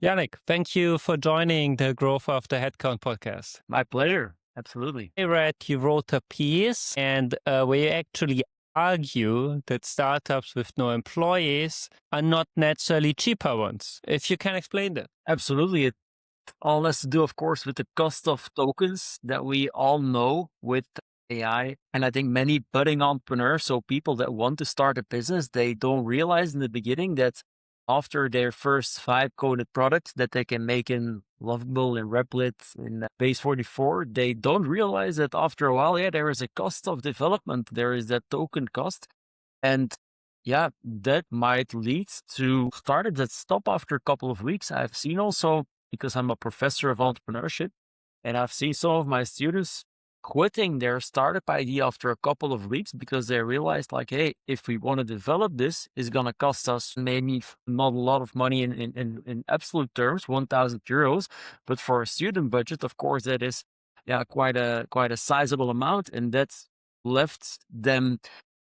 Yannick, thank you for joining the Growth of the Headcount podcast. My pleasure. Absolutely. I read you wrote a piece and where you actually argue that startups with no employees are not necessarily cheaper ones. If you can explain that. Absolutely. It all has to do, of course, with the cost of tokens that we all know with AI. And I think many budding entrepreneurs, so people that want to start a business, they don't realize in the beginning that after their first 5 coded products that they can make in Lovable, in Replit, in Base 44, they don't realize that after a while, there is a cost of development. There is that token cost. And that might lead to startups that stop after a couple of weeks. I've seen also, because I'm a professor of entrepreneurship, and I've seen some of my students quitting their startup idea after a couple of weeks because they realized, like, hey, if we want to develop this, it's going to cost us maybe not a lot of money in absolute terms, 1,000 euros, but for a student budget, of course, that is quite a sizable amount, and that's left them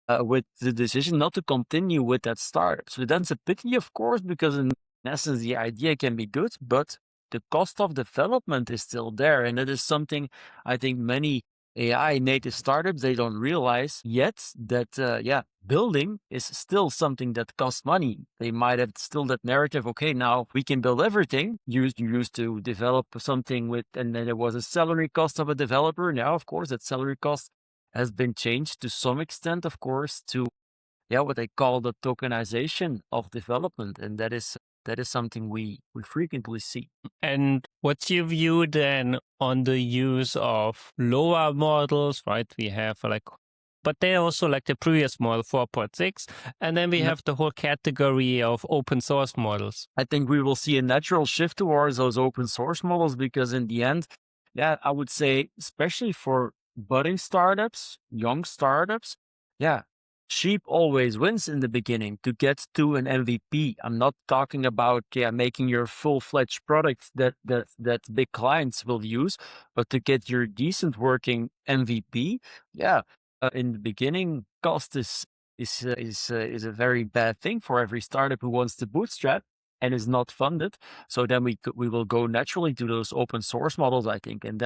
with the decision not to continue with that startup. So that's a pity, of course, because in essence, the idea can be good, but the cost of development is still there. And that is something I think many AI native startups, they don't realize yet that, building is still something that costs money. They might have still that narrative. Okay, now we can build everything. You used to develop something with, and then there was a salary cost of a developer. Now, of course, that salary cost has been changed to some extent, of course, to what they call the tokenization of development, and that is something we frequently see. And what's your view then on the use of lower models, right? We have but they also like the previous model 4.6, and then we have the whole category of open source models. I think we will see a natural shift towards those open source models because in the end, I would say, especially for budding startups, young startups, cheap always wins in the beginning to get to an MVP. I'm not talking about making your full-fledged product that big clients will use, but to get your decent working MVP, in the beginning, cost is a very bad thing for every startup who wants to bootstrap and is not funded. So then we will go naturally to those open source models, I think, and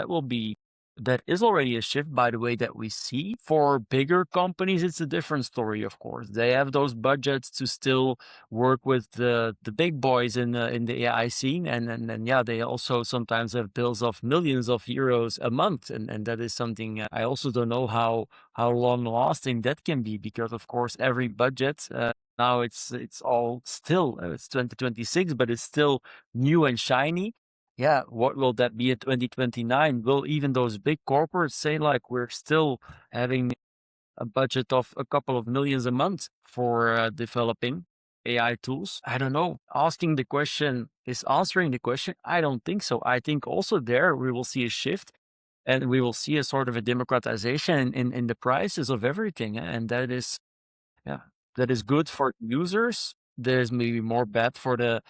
that is already a shift, by the way, that we see. For bigger companies, it's a different story, of course. They have those budgets to still work with the big boys in the AI scene. And they also sometimes have bills of millions of euros a month. And that is something I also don't know how long lasting that can be, because, of course, every budget, now it's all still, it's 2026, but it's still new and shiny. What will that be in 2029? Will even those big corporates say, like, we're still having a budget of a couple of millions a month for developing AI tools? I don't know. Asking the question is answering the question. I don't think so. I think also there we will see a shift, and we will see a sort of a democratization in the prices of everything. And that is good for users. There's maybe more bad for the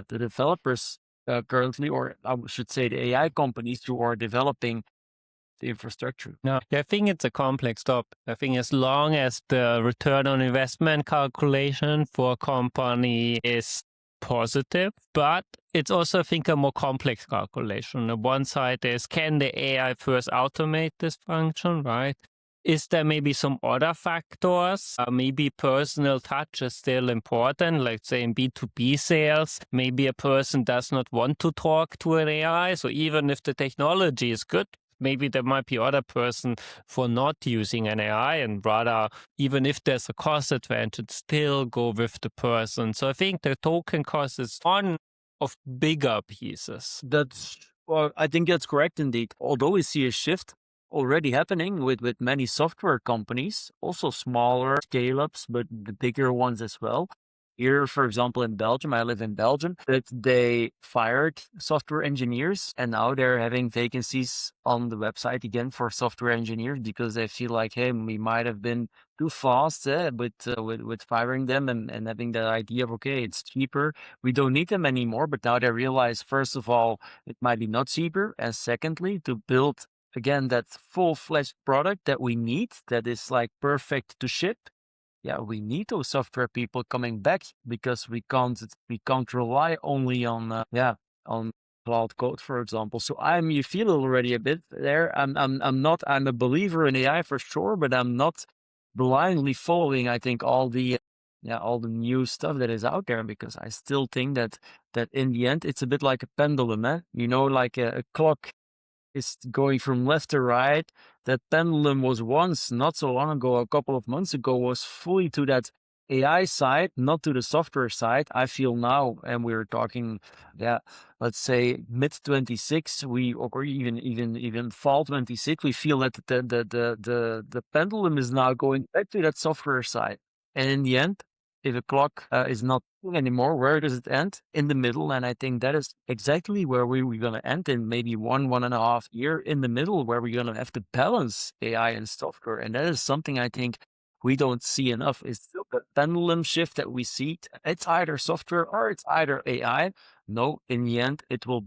developers currently, or I should say the AI companies who are developing the infrastructure. No, I think it's a complex topic. I think as long as the return on investment calculation for a company is positive, but it's also, I think, a more complex calculation. On one side is, can the AI first automate this function, right? Is there maybe some other factors? Maybe personal touch is still important, like say in B2B sales. Maybe a person does not want to talk to an AI. So even if the technology is good, maybe there might be other person for not using an AI, and rather, even if there's a cost advantage, still go with the person. So I think the token cost is one of bigger pieces. I think that's correct indeed. Although we see a shift already happening with many software companies, also smaller scale-ups, but the bigger ones as well. Here, for example, in Belgium, I live in Belgium, that they fired software engineers, and now they're having vacancies on the website again for software engineers because they feel like, hey, we might have been too fast with firing them and having that idea of, okay, it's cheaper, we don't need them anymore. But now they realize, first of all, it might be not cheaper, and secondly, to build again that full-fledged product that we need, that is like perfect to ship, yeah, we need those software people coming back because we can't rely only on on cloud code, for example. So you feel it already a bit there. I'm a believer in AI for sure, but I'm not blindly following, I think, all the new stuff that is out there, because I still think that in the end it's a bit like a pendulum, eh? Like a clock is going from left to right. That pendulum was once, not so long ago, a couple of months ago, was fully to that AI side, not to the software side. I feel now, and we're talking, let's say mid 26, or even fall 26, we feel that the pendulum is now going back to that software side. And in the end, if a clock is not anymore, where does it end? In the middle. And I think that is exactly where we're going to end in maybe 1.5 year, in the middle, where we're going to have to balance AI and software. And that is something I think we don't see enough. Is still the pendulum shift that we see. It's either software or it's either AI. No, in the end, it will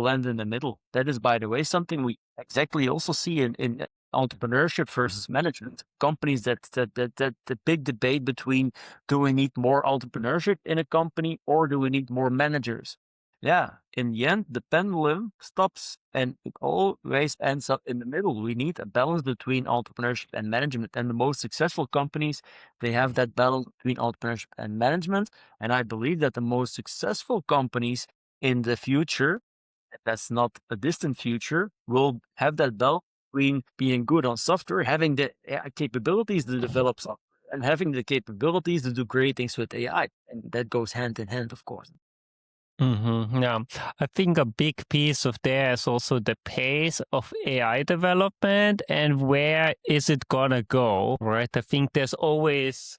end in the middle. That is, by the way, something we exactly also see in entrepreneurship versus management. Companies that the big debate between, do we need more entrepreneurship in a company or do we need more managers? Yeah, in the end, the pendulum stops and it always ends up in the middle. We need a balance between entrepreneurship and management. And the most successful companies, they have that balance between entrepreneurship and management. And I believe that the most successful companies in the future, that's not a distant future, will have that balance between being good on software, having the capabilities to develop software, and having the capabilities to do great things with AI. And that goes hand in hand, of course. Yeah, I think a big piece of there is also the pace of AI development and where is it gonna go, right? I think there's always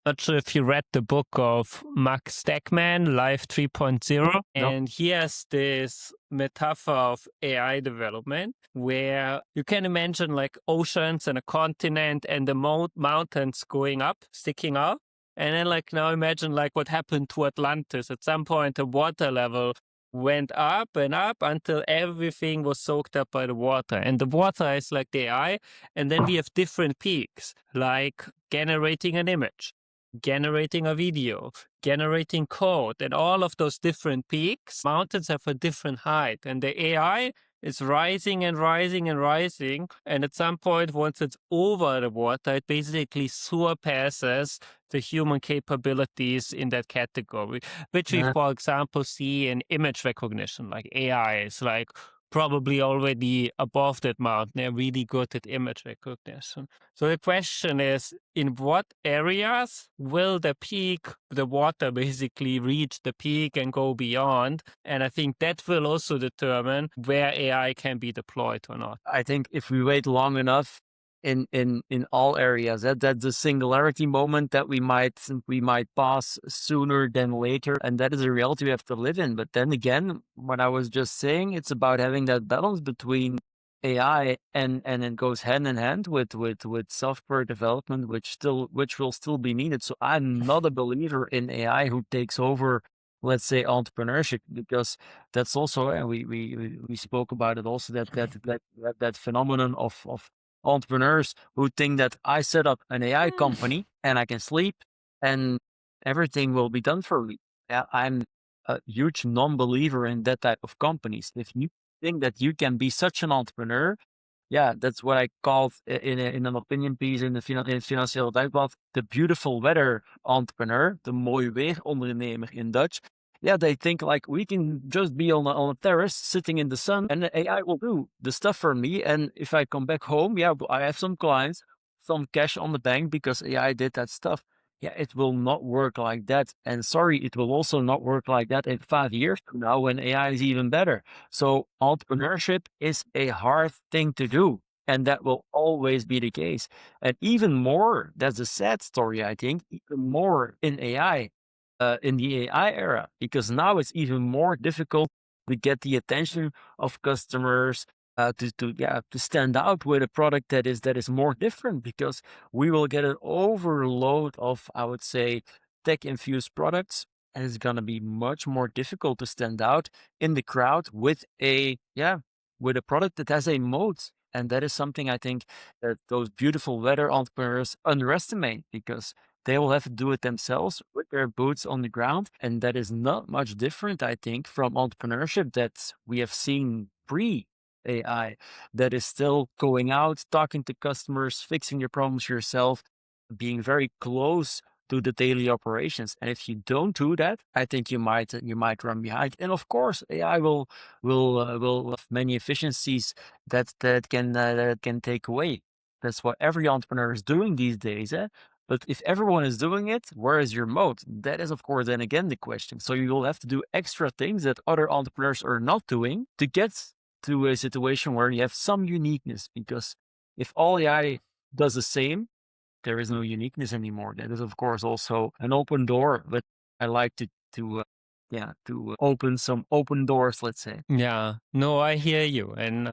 not sure if you read the book of Max Steckman, Life 3.0, and he has this metaphor of AI development where you can imagine like oceans and a continent and the mountains going up, sticking out. And then like now imagine like what happened to Atlantis. At some point the water level went up and up until everything was soaked up by the water. And the water is like the AI. And then we have different peaks, like generating an image, generating a video, generating code, and all of those different peaks. Mountains have a different height, and the AI is rising and rising and rising. And at some point, once it's over the water, it basically surpasses the human capabilities in that category, which we, for example, see in image recognition. Like AI is like probably already above that mountain. They're really good at image recognition. So the question is, in what areas will the water basically reach the peak and go beyond? And I think that will also determine where AI can be deployed or not. I think if we wait long enough in all areas, that's the singularity moment that we might pass sooner than later. And that is a reality we have to live in. But then again, what I was just saying, it's about having that balance between AI and it goes hand in hand with software development, which will still be needed. So I'm not a believer in AI who takes over, let's say, entrepreneurship, because that's also, and we spoke about it also, that phenomenon of entrepreneurs who think that I set up an AI company and I can sleep and everything will be done for me. I'm a huge non-believer in that type of companies. If you think that you can be such an entrepreneur, that's what I call in an opinion piece in Financieel Dagblad, the beautiful weather entrepreneur, the mooi weer ondernemer in Dutch. They think like we can just be on a terrace sitting in the sun and the AI will do the stuff for me. And if I come back home, I have some clients, some cash on the bank because AI did that stuff. It will not work like that. And sorry, it will also not work like that in 5 years from now when AI is even better. So entrepreneurship is a hard thing to do. And that will always be the case. And even more, that's a sad story, I think, even more in AI. In the AI era, because now it's even more difficult to get the attention of customers, to stand out with a product that is more different, because we will get an overload of, I would say, tech infused products, and it's gonna be much more difficult to stand out in the crowd with a product that has a moat. And that is something I think that those beautiful weather entrepreneurs underestimate, because they will have to do it themselves with their boots on the ground. And that is not much different, I think, from entrepreneurship that we have seen pre AI, that is still going out, talking to customers, fixing your problems yourself, being very close to the daily operations. And if you don't do that, I think you might run behind. And of course, AI will have many efficiencies that can take away. That's what every entrepreneur is doing these days. But if everyone is doing it, where is your moat? That is, of course, then again the question. So you will have to do extra things that other entrepreneurs are not doing to get to a situation where you have some uniqueness. Because if all AI does the same, there is no uniqueness anymore. That is, of course, also an open door. But I like to open some open doors, let's say. Yeah, no, I hear you. And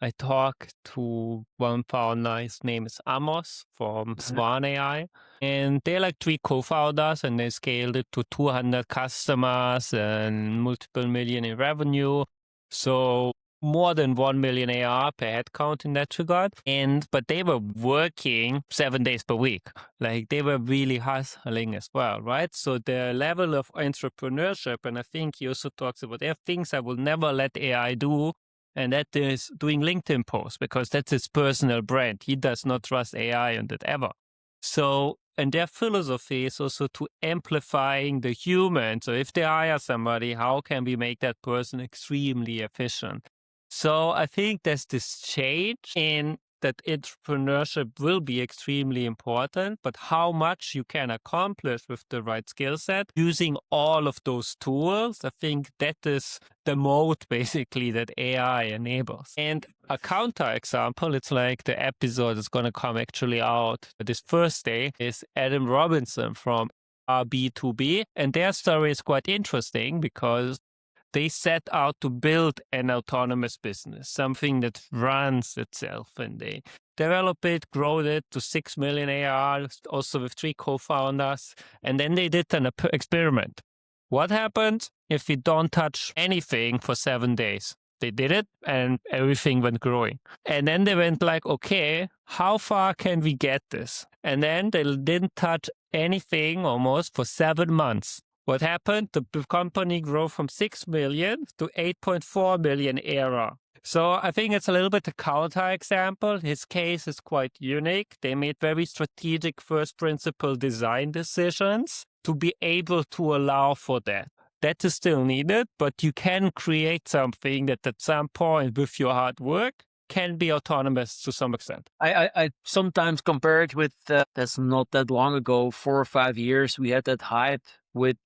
I talked to one founder, his name is Amos from Swan AI. And they're like 3 co-founders, and they scaled it to 200 customers and multiple million in revenue. So more than 1 million ARR per headcount in that regard. But they were working 7 days per week. Like they were really hustling as well, right? So the level of entrepreneurship, and I think he also talks about, there are things I will never let AI do. And that is doing LinkedIn posts, because that's his personal brand. He does not trust AI on that ever. So, and their philosophy is also to amplifying the human. So if they hire somebody, how can we make that person extremely efficient? So I think there's this change in that entrepreneurship will be extremely important, but how much you can accomplish with the right skill set using all of those tools, I think that is the mode basically that AI enables. And a counterexample, it's like the episode is going to come actually out this Thursday, is Adam Robinson from B2B. And their story is quite interesting because they set out to build an autonomous business, something that runs itself, and they develop it, grow it to 6 million ARR, also with 3 co-founders. And then they did an experiment. What happens if we don't touch anything for 7 days? They did it and everything went growing. And then they went like, okay, how far can we get this? And then they didn't touch anything almost for 7 months. What happened? The company grew from 6 million to 8.4 million ARR. So I think it's a little bit a counterexample. His case is quite unique. They made very strategic first principle design decisions to be able to allow for that. That is still needed, but you can create something that at some point with your hard work can be autonomous to some extent. I sometimes compare it with, that's not that long ago, 4 or 5 years, we had that hype with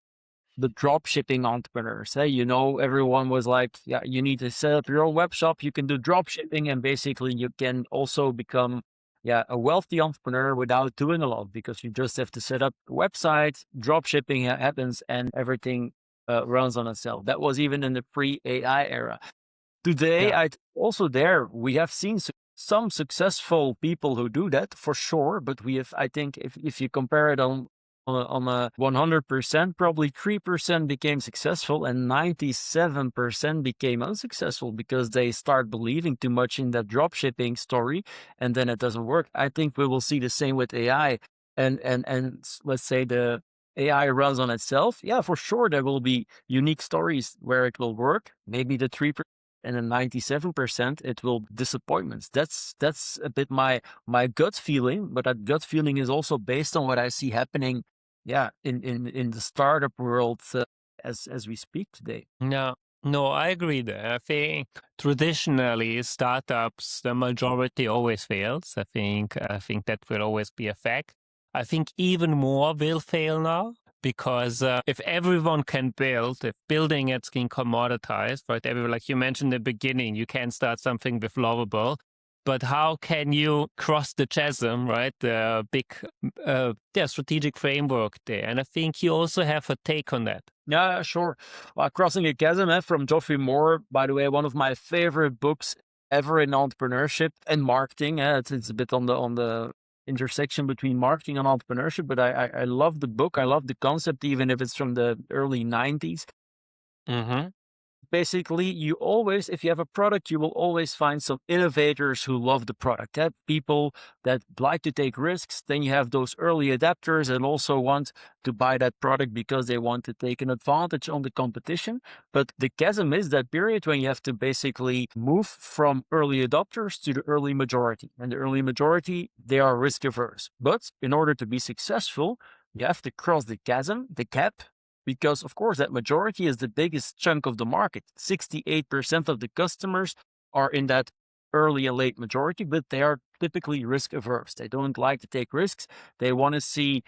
the dropshipping entrepreneurs. Everyone was like, yeah, you need to set up your own web shop. You can do dropshipping, and basically you can also become a wealthy entrepreneur without doing a lot, because you just have to set up a website, dropshipping happens, and everything runs on itself. That was even in the pre-AI era. Today, we have seen some successful people who do that for sure, but we have, I think, if you compare it on a 100%, probably 3% became successful and 97% became unsuccessful because they start believing too much in that dropshipping story, and then it doesn't work. I think we will see the same with AI, and let's say the AI runs on itself. Yeah, for sure there will be unique stories where it will work. Maybe the 3%. And then 97%, it will disappointments. That's a bit my gut feeling, but that gut feeling is also based on what I see happening, in the startup world as we speak today. No, I agree there. I think traditionally startups, the majority always fails. I think that will always be a fact. I think even more will fail now. Because if everyone can build, if building it's being commoditized, right? Everyone, like you mentioned in the beginning, you can start something with Lovable, but how can you cross the chasm, right? The big strategic framework there. And I think you also have a take on that. Yeah, sure. Crossing a Chasm from Geoffrey Moore, by the way, one of my favorite books ever in entrepreneurship and marketing. It's a bit on the intersection between marketing and entrepreneurship, but I love the book. I love the concept, even if it's from the early 90s. Mm-hmm. basically you always, if you have a product, you will always find some innovators who love the product. People that like to take risks. Then you have those early adapters that also want to buy that product because they want to take an advantage on the competition. But the chasm is that period when you have to basically move from early adopters to the early majority. And the early majority, they are risk averse. But in order to be successful, you have to cross the chasm, the gap, because of course that majority is the biggest chunk of the market. 68% of the customers are in that early and late majority, but they are typically risk averse. They don't like to take risks. They want to see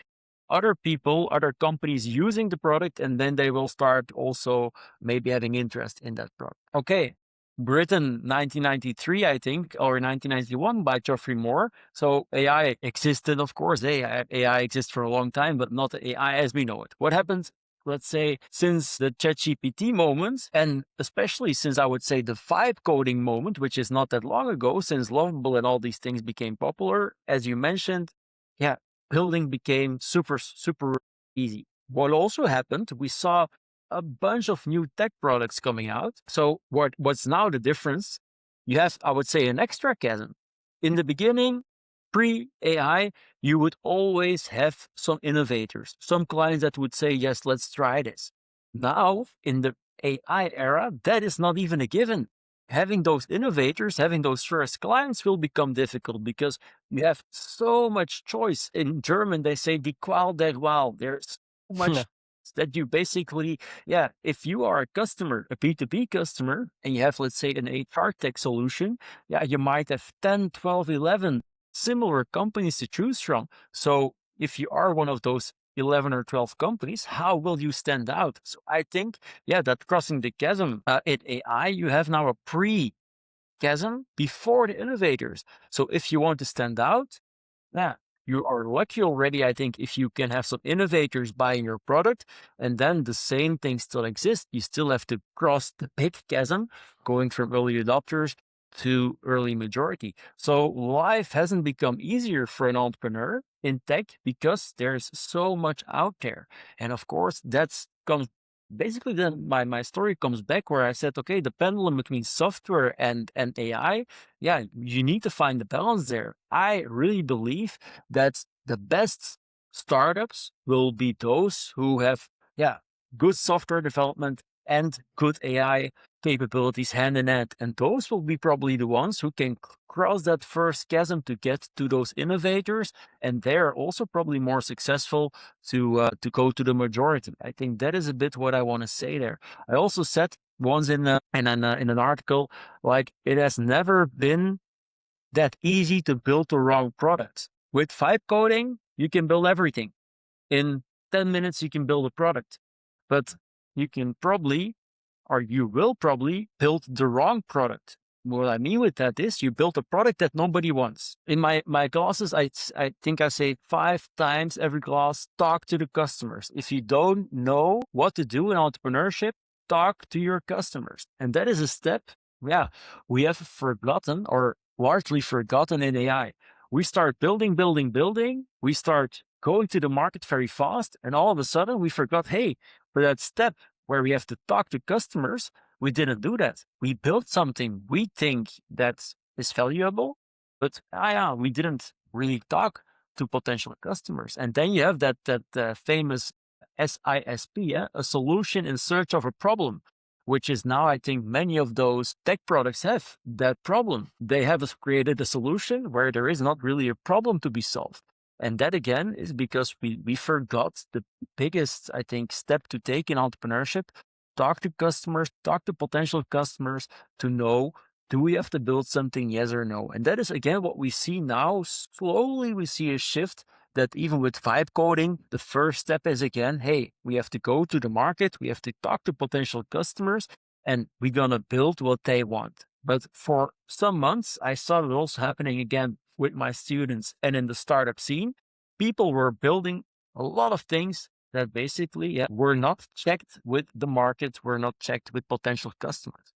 other people, other companies using the product, and then they will start also maybe having interest in that product. Okay. Britain, 1993, I think, or 1991 by Geoffrey Moore. So AI existed, of course. AI exists for a long time, but not AI as we know it. What happened, let's say, since the ChatGPT moment, and especially since I would say the vibe coding moment, which is not that long ago, since Lovable and all these things became popular, as you mentioned, building became super easy. What also happened, we saw a bunch of new tech products coming out. So what's now the difference? You have, I would say, an extra chasm. In the beginning, pre-AI, you would always have some innovators, some clients that would say, yes, let's try this. Now, in the AI era, that is not even a given. Having those innovators, having those first clients will become difficult because you have so much choice. In German, they say die Qual der Wahl. There's so much that you basically, if you are a customer, a B2B customer, and you have, let's say, an HR tech solution, you might have 10, 12, 11 similar companies to choose from. So if you are one of those 11 or 12 companies, how will you stand out? So I think, that crossing the chasm in AI, you have now a pre-chasm before the innovators. So if you want to stand out, you are lucky already, I think, if you can have some innovators buying your product, and then the same thing still exists. You still have to cross the big chasm, going from early adopters to early majority. So life hasn't become easier for an entrepreneur in tech because there's so much out there. And of course, that's comes basically then my story comes back where I said, okay, the pendulum between software and AI, you need to find the balance there. I really believe that the best startups will be those who have, good software development and good AI capabilities hand in hand. And those will be probably the ones who can cross that first chasm to get to those innovators. And they're also probably more successful to go to the majority. I think that is a bit what I want to say there. I also said once in an article, like, it has never been that easy to build the wrong product. With vibe coding, you can build everything. In 10 minutes, you can build a product. But you can probably, or you will probably, build the wrong product. What I mean with that is you build a product that nobody wants. In my classes, I think I say 5 times every class, talk to the customers. If you don't know what to do in entrepreneurship, talk to your customers. And that is a step, we have forgotten or largely forgotten in AI. We start building. We start going to the market very fast. And all of a sudden we forgot, hey, for that step where we have to talk to customers, we didn't do that. We built something we think that is valuable, but we didn't really talk to potential customers. And then you have that famous SISP, a solution in search of a problem, which is now, I think, many of those tech products have that problem. They have created a solution where there is not really a problem to be solved. And that, again, is because we forgot the biggest, I think, step to take in entrepreneurship. Talk to customers, talk to potential customers to know, do we have to build something, yes or no? And that is, again, what we see now. Slowly, we see a shift that even with vibe coding, the first step is, again, hey, we have to go to the market, we have to talk to potential customers, and we're going to build what they want. But for some months, I saw it also happening again with my students and in the startup scene. People were building a lot of things that basically were not checked with the market, were not checked with potential customers.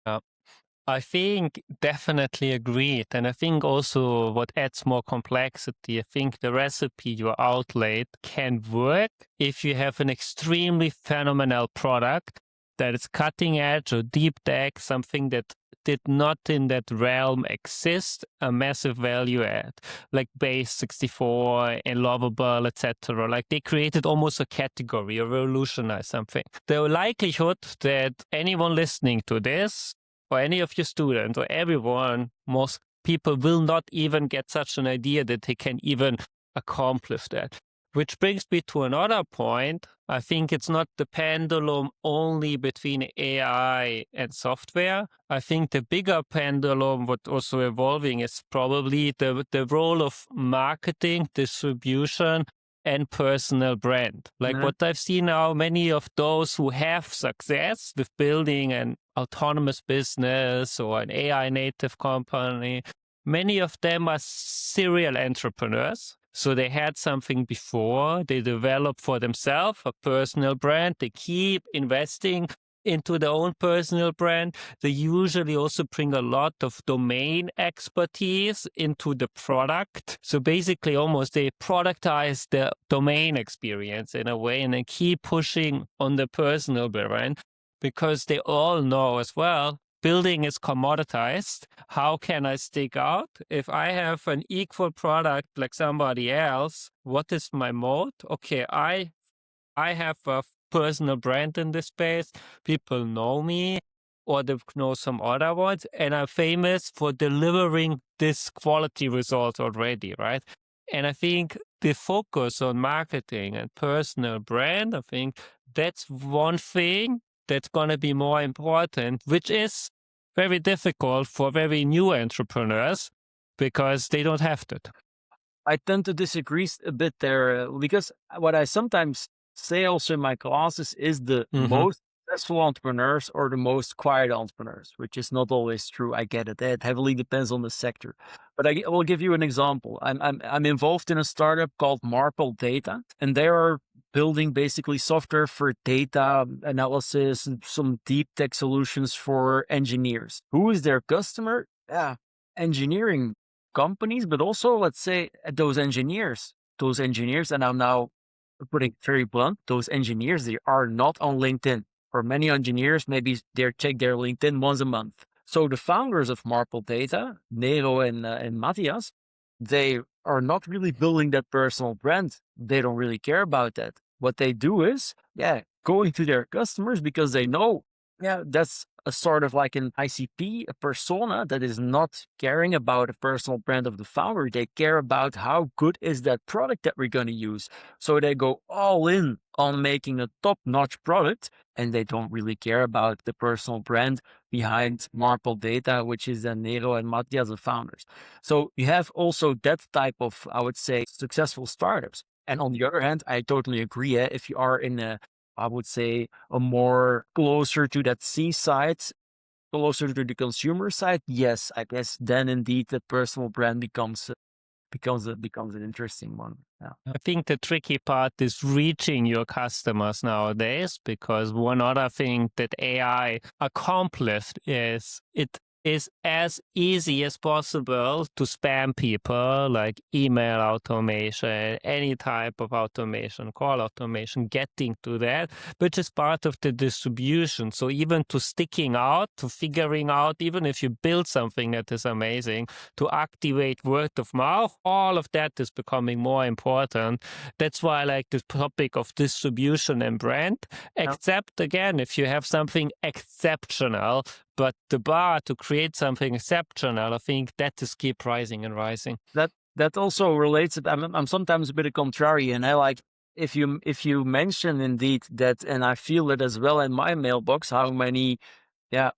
I think definitely agreed. And I think also what adds more complexity, I think the recipe you outlaid can work if you have an extremely phenomenal product that is cutting edge or deep tech, something that did not in that realm exist, a massive value add, like Base 64 and Lovable, etc. Like they created almost a category or revolutionized something. The likelihood that anyone listening to this, or any of your students, or everyone, most people will not even get such an idea that they can even accomplish that. Which brings me to another point. I think it's not the pendulum only between AI and software. I think the bigger pendulum, what also evolving, is probably the role of marketing, distribution, and personal brand. Like what I've seen now, many of those who have success with building an autonomous business or an AI native company, many of them are serial entrepreneurs. So they had something before, they develop for themselves a personal brand, they keep investing into their own personal brand. They usually also bring a lot of domain expertise into the product. So basically almost they productize the domain experience in a way and then keep pushing on the personal brand because they all know as well, building is commoditized. How can I stick out? If I have an equal product like somebody else, what is my moat? Okay, I have a personal brand in this space. People know me or they know some other ones, and I'm famous for delivering this quality result already, right? And I think the focus on marketing and personal brand, I think that's one thing that's going to be more important, which is very difficult for very new entrepreneurs because they don't have that. I tend to disagree a bit there because what I sometimes say also in my classes is the most successful entrepreneurs or the most quiet entrepreneurs, which is not always true. I get it. It heavily depends on the sector. But I will give you an example. I'm involved in a startup called Marple Data, and they are building basically software for data analysis and some deep tech solutions for engineers. Who is their customer? Yeah, engineering companies, but also, let's say, those engineers, and I'm now putting it very blunt, those engineers, they are not on LinkedIn. For many engineers, maybe they check their LinkedIn once a month. So the founders of Marple Data, Nero and Matthias, they are not really building that personal brand. They don't really care about that. What they do is, going to their customers because they know, that's a sort of like an ICP, a persona that is not caring about a personal brand of the founder. They care about how good is that product that we're going to use. So they go all in on making a top-notch product, and they don't really care about the personal brand behind Marple Data, which is Nero and Matthias, the founders. So you have also that type of, I would say, successful startups. And on the other hand, I totally agree. If you are in I would say a more closer to that seaside, closer to the consumer side, yes, I guess then indeed the personal brand becomes an interesting one. Yeah. I think the tricky part is reaching your customers nowadays, because one other thing that AI accomplished is it is as easy as possible to spam people, like email automation, any type of automation, call automation, getting to that, which is part of the distribution. So even to sticking out, to figuring out, even if you build something that is amazing, to activate word of mouth, all of that is becoming more important. That's why I like the topic of distribution and brand, except again, if you have something exceptional, but the bar to create something exceptional, I think that is keep rising and rising. That also relates. I'm sometimes a bit of contrarian. I like if you mention indeed that, and I feel it as well in my mailbox, how many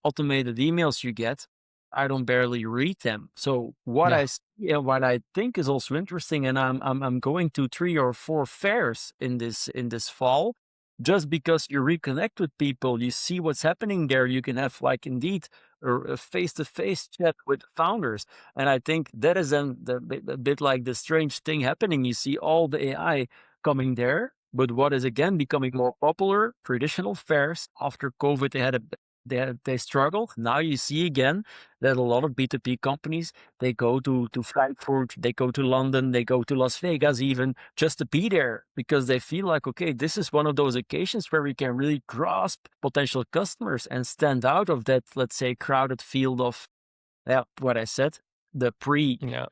automated emails you get. I don't barely read them. So what I think is also interesting, and I'm going to 3 or 4 fairs in this fall. Just because you reconnect with people, you see what's happening there. You can have like indeed a face-to-face chat with founders. And I think that is then a bit like the strange thing happening. You see all the AI coming there, but what is again becoming more popular, traditional fairs. After COVID, they had a they struggle. Now you see again that a lot of B2B companies, they go to Frankfurt, they go to London, they go to Las Vegas even just to be there because they feel like, okay, this is one of those occasions where we can really grasp potential customers and stand out of that, let's say, crowded field of, what I said, the Yeah.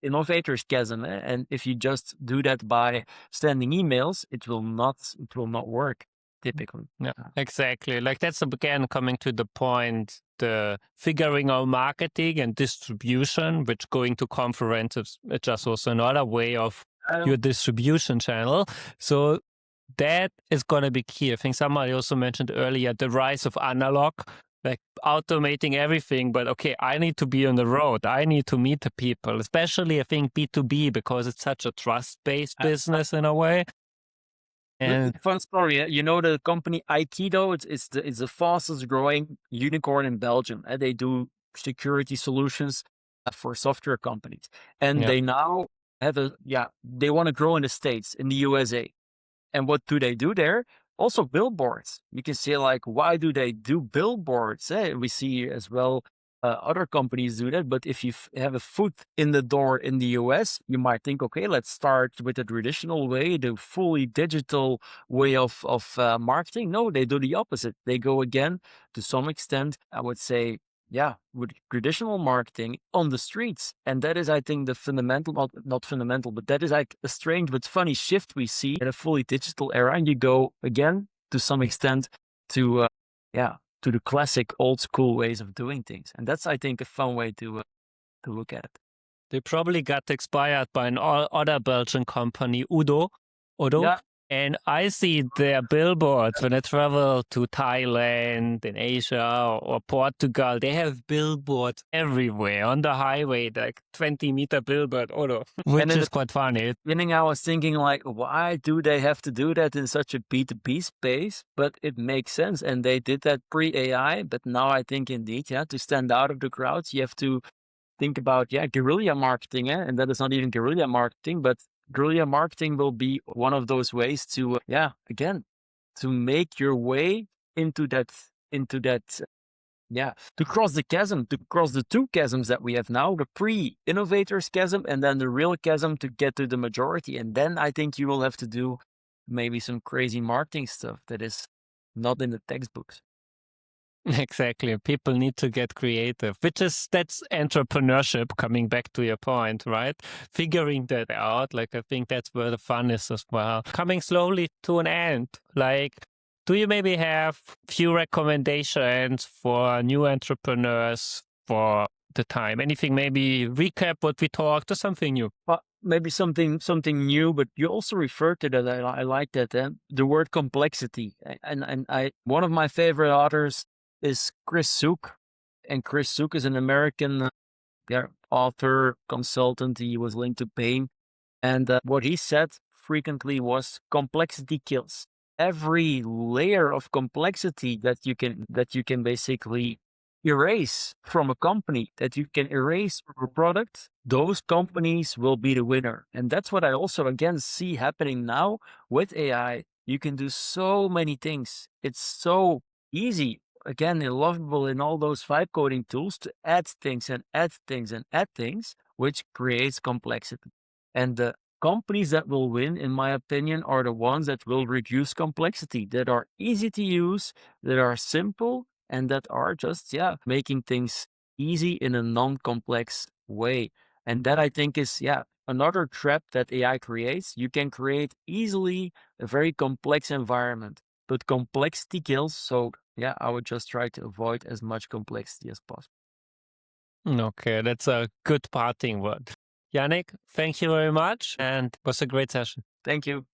innovators chasm. And if you just do that by sending emails, it will not work typically. Yeah, exactly. Like that's again coming to the point, the figuring out marketing and distribution, which going to conferences is just also another way of your distribution channel. So that is going to be key. I think somebody also mentioned earlier the rise of analog, like automating everything. But okay, I need to be on the road. I need to meet the people, especially I think B2B, because it's such a trust-based business in a way. And fun story, you know the company Aikido, it's the fastest growing unicorn in Belgium. And they do security solutions for software companies. And they now have they want to grow in the States, in the USA. And what do they do there? Also billboards. You can say like, why do they do billboards? We see as well other companies do that. But if you have a foot in the door in the US, you might think, okay, let's start with the traditional way, the fully digital way of marketing. No, they do the opposite. They go again, to some extent, I would say, with traditional marketing on the streets. And that is, I think, the fundamental, not fundamental, but that is like a strange but funny shift we see in a fully digital era. And you go again, to some extent, to the classic old school ways of doing things. And that's, I think, a fun way to look at it. They probably got expired by an other Belgian company, Udo. Yeah. And I see their billboards when I travel to Thailand, in Asia, or Portugal. They have billboards everywhere on the highway, like 20-meter billboard, which is quite funny. Beginning, I was thinking like, why do they have to do that in such a B2B space? But it makes sense. And they did that pre-AI. But now I think indeed, to stand out of the crowds, you have to think about, guerrilla marketing. And that is not even guerrilla marketing, but guerrilla marketing will be one of those ways to, again, to make your way into that, to cross the chasm, to cross the two chasms that we have now, the pre-innovators chasm and then the real chasm to get to the majority. And then I think you will have to do maybe some crazy marketing stuff that is not in the textbooks. Exactly. People need to get creative, that's entrepreneurship, coming back to your point, right? Figuring that out. Like, I think that's where the fun is as well. Coming slowly to an end, like, do you maybe have few recommendations for new entrepreneurs for the time? Anything, maybe recap what we talked or something new? Well, maybe something new, but you also referred to that. I like that. The word complexity. And one of my favorite authors is Chris Suk. And Chris Suk is an American author, consultant. He was linked to Bain. And what he said frequently was complexity kills. Every layer of complexity that you can basically erase from a company, that you can erase from a product, those companies will be the winner. And that's what I also again see happening now with AI. You can do so many things. It's so easy, again, lovable in all those vibe coding tools to add things and add things and add things, which creates complexity. And the companies that will win, in my opinion, are the ones that will reduce complexity, that are easy to use, that are simple, and that are just, making things easy in a non-complex way. And that, I think, is, another trap that AI creates. You can create easily a very complex environment, but complexity kills. So, I would just try to avoid as much complexity as possible. Okay, that's a good parting word. Yannick, thank you very much, and it was a great session. Thank you.